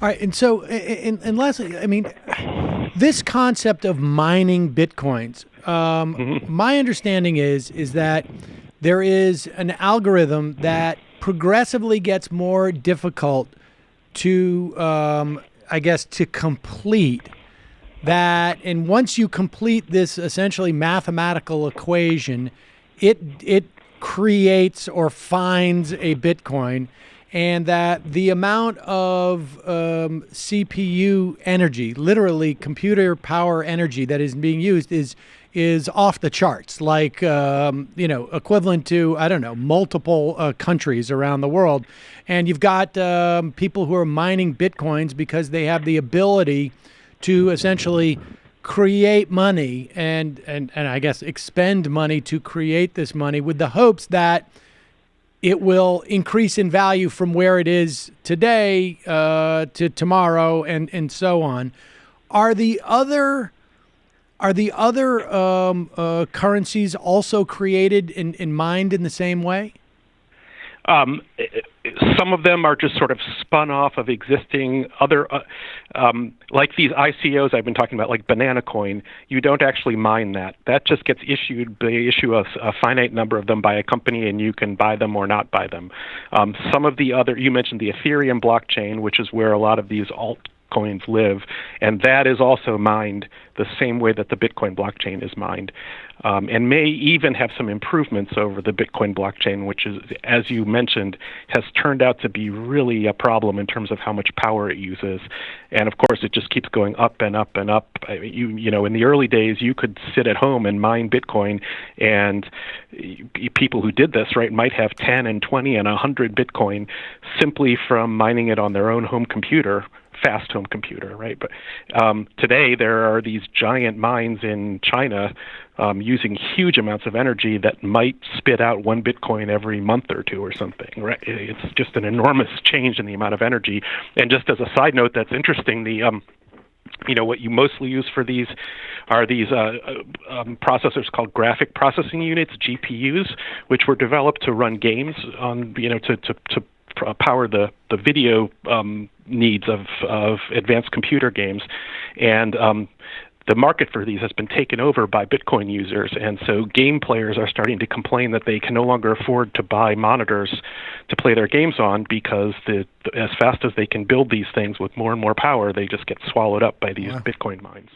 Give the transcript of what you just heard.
All right, and so, and lastly, I mean, this concept of mining bitcoins. Hmm. My understanding is that there is an algorithm that progressively gets more difficult to, I guess, to complete. And once you complete this essentially mathematical equation, it creates or finds a Bitcoin, and that the amount of CPU energy, literally computer power energy, that is being used is off the charts, like equivalent to, I don't know, multiple countries around the world. And you've got people who are mining bitcoins because they have the ability to essentially create money and I guess expend money to create this money, with the hopes that it will increase in value from where it is today to tomorrow, and so on. Are the other currencies also created in mined in the same way? Um, some of them are just sort of spun off of existing other, like these ICOs I've been talking about, like Banana Coin. You don't actually mine that. That just gets issued. They issue a finite number of them by a company, and you can buy them or not buy them. Some of the other, you mentioned the Ethereum blockchain, which is where a lot of these altcoins live, and that is also mined the same way that the Bitcoin blockchain is mined, and may even have some improvements over the Bitcoin blockchain, which is, as you mentioned, has turned out to be really a problem in terms of how much power it uses. And of course, it just keeps going up and up and up. In the early days, you could sit at home and mine Bitcoin, and people who did this, right, might have 10 and 20 and 100 Bitcoin simply from mining it on their own home computer, fast home computer, right? But today there are these giant mines in China using huge amounts of energy that might spit out 1 Bitcoin every month or two or something, right? It's just an enormous change in the amount of energy. And just as a side note, that's interesting. What you mostly use for these are these processors called graphic processing units, GPUs, which were developed to run games on, to power the video needs of advanced computer games. And the market for these has been taken over by Bitcoin users, and so game players are starting to complain that they can no longer afford to buy monitors to play their games on, because as fast as they can build these things with more and more power, they just get swallowed up by these Wow. Bitcoin mines.